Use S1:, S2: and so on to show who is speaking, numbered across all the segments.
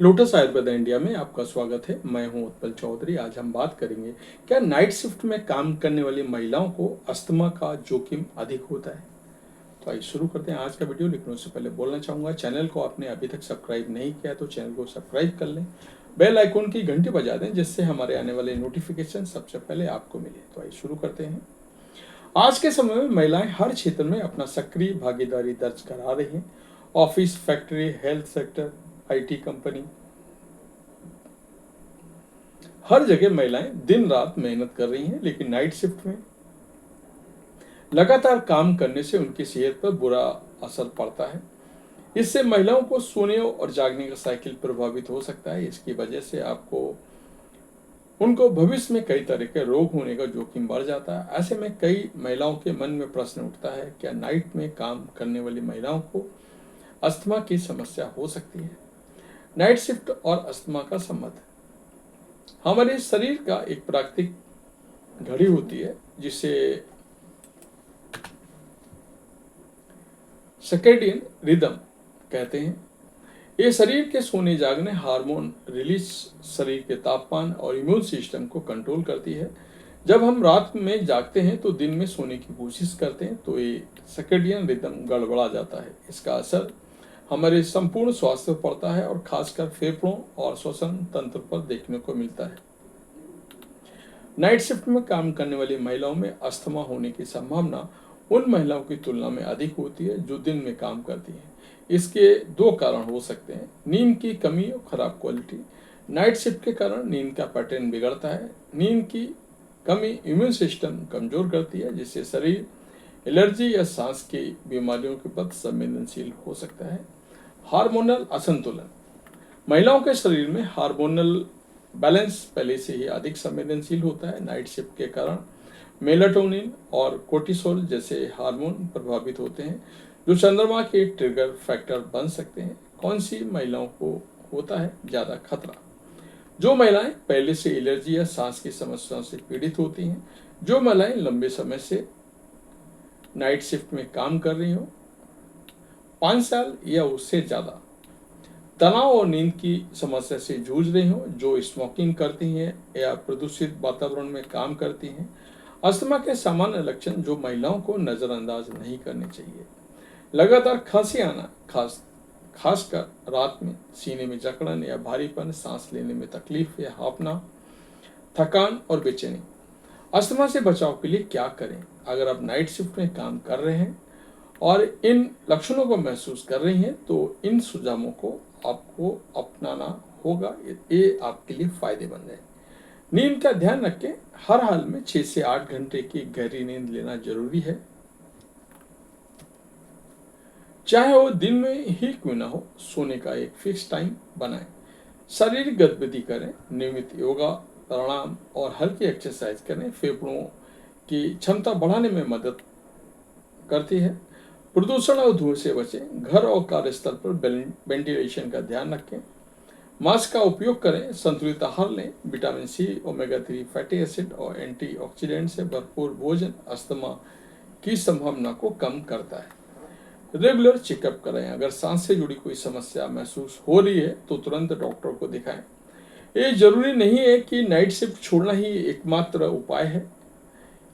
S1: Lotus Ayurveda India में आपका स्वागत है। मैं हूं उत्पल चौधरी। आज हम बात करेंगे क्या नाइट शिफ्ट में काम करने वाली महिलाओं को अस्थमा का जोखिम अधिक होता है। तो आइए शुरू करते हैं आज का वीडियो। लेकिन उससे पहले बोलना चाहूंगा, चैनल को आपने अभी तक सब्सक्राइब नहीं किया तो चैनल को सब्सक्राइब कर लें, बेल आइकॉन की घंटी बजा दें जिससे हमारे आने वाले नोटिफिकेशन सबसे पहले आपको मिले। तो आइए शुरू करते हैं। आज के समय में महिलाएं हर क्षेत्र में अपना सक्रिय भागीदारी दर्ज करा रही हैं। Office, factory, health sector, IT company, हर जगह महिलाएं दिन रात मेहनत कर रही हैं। लेकिन नाइट शिफ्ट में लगातार काम करने से उनकी सेहत पर बुरा असर पड़ता है। इससे महिलाओं को सोने और जागने का साइकिल प्रभावित हो सकता है। इसकी वजह से उनको भविष्य में कई तरह के रोग होने का जोखिम बढ़ जाता है। ऐसे में कई महिलाओं के मन में प्रश्न उठता है, क्या नाइट में काम करने वाली महिलाओं को अस्थमा की समस्या हो सकती है। नाइट शिफ्ट और अस्थमा का संबंध। हमारे शरीर का एक प्राकृतिक घड़ी होती है जिसे सर्कैडियन रिदम कहते हैं। ये शरीर के सोने जागने, हार्मोन रिलीज, शरीर के तापमान और इम्यून सिस्टम को कंट्रोल करती है। जब हम रात में जागते हैं तो दिन में सोने की कोशिश करते हैं तो ये सर्कैडियन रिदम गड़बड़ा जाता है। इसका असर हमारे संपूर्ण स्वास्थ्य पर पड़ता है और खासकर फेफड़ों और श्वसन तंत्र पर देखने को मिलता है। नाइट शिफ्ट में काम करने वाली महिलाओं में अस्थमा होने की संभावना उन महिलाओं की तुलना में अधिक होती है जो दिन में काम करती हैं। इसके दो कारण हो सकते हैं: नींद की कमी और खराब क्वालिटी। नाइट शिफ्ट के कारण नींद का पैटर्न बिगड़ता है। नींद की कमी इम्यून सिस्टम कमजोर करती है जिससे शरीर एलर्जी या सांस की बीमारियों के प्रति संवेदनशील हो सकता है। हार्मोनल असंतुलन। महिलाओं के शरीर में हार्मोनल बैलेंस पहले से ही अधिक संवेदनशील होता है। नाइट शिफ्ट के कारण मेलाटोनिन और कोर्टिसोल जैसे हार्मोन प्रभावित होते हैं जो चंद्रमा के ट्रिगर फैक्टर बन सकते हैं। कौन सी महिलाओं को होता है ज्यादा खतरा? जो महिलाएं पहले से एलर्जी या सांस की समस्याओं से पीड़ित होती हैं, जो महिलाएं लंबे समय से नाइट शिफ्ट में काम कर रही हो, 5 साल या उससे ज्यादा, तनाव और नींद की समस्या से जूझ रही हो, जो स्मोकिंग करती हैं या प्रदूषित वातावरण में काम करती हैं। अस्थमा के सामान्य लक्षण जो महिलाओं को नजरअंदाज नहीं करने चाहिए: लगातार खांसी आना, खासकर रात में, सीने में जकड़न या भारीपन, सांस लेने में तकलीफ या हांफना, थकान और बेचैनी। अस्थमा से बचाव के लिए क्या करें? अगर आप नाइट शिफ्ट में काम कर रहे हैं और इन लक्षणों को महसूस कर रही हैं तो इन सुझावों को आपको अपनाना होगा। ये आपके लिए फायदेमंद है। नींद का ध्यान रखें, हर हाल में 6 से 8 घंटे की गहरी नींद लेना जरूरी है, चाहे वो दिन में ही क्यों ना हो। सोने का एक फिक्स टाइम बनाएं। शारीरिक गतिविधि करें, नियमित योगा, प्राणायाम और हल्की एक्सरसाइज करें। फेफड़ों की क्षमता बढ़ाने में मदद करती है। प्रदूषण और धूल से बचें। घर और कार्यस्थल पर वेंटिलेशन का ध्यान रखें। मास्क का उपयोग करें। संतुलित आहार लें। Vitamin C, omega 3 fatty acid और एंटीऑक्सीडेंट से भरपूर भोजन अस्थमा की संभावना को कम करता है। रेगुलर चेकअप कराएं। अगर सांस से जुड़ी कोई समस्या महसूस हो रही है तो तुरंत डॉक्टर को दिखाएं। ये जरूरी नहीं है कि नाइट शिफ्ट छोड़ना ही एकमात्र उपाय है।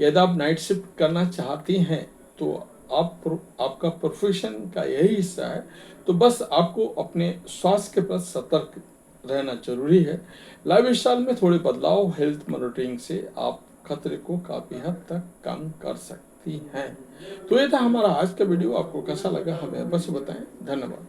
S1: यदि आप नाइट शिफ्ट करना चाहती हैं तो आपका प्रोफेशन का यही हिस्सा है, तो बस आपको अपने स्वास्थ्य के प्रति सतर्क रहना जरूरी है। लाइफ स्टाइल में थोड़े बदलाव, हेल्थ मॉनिटरिंग से आप खतरे को काफी हद तक कम कर सकती हैं। तो ये था हमारा आज का वीडियो। आपको कैसा लगा हमें बस बताएं। धन्यवाद।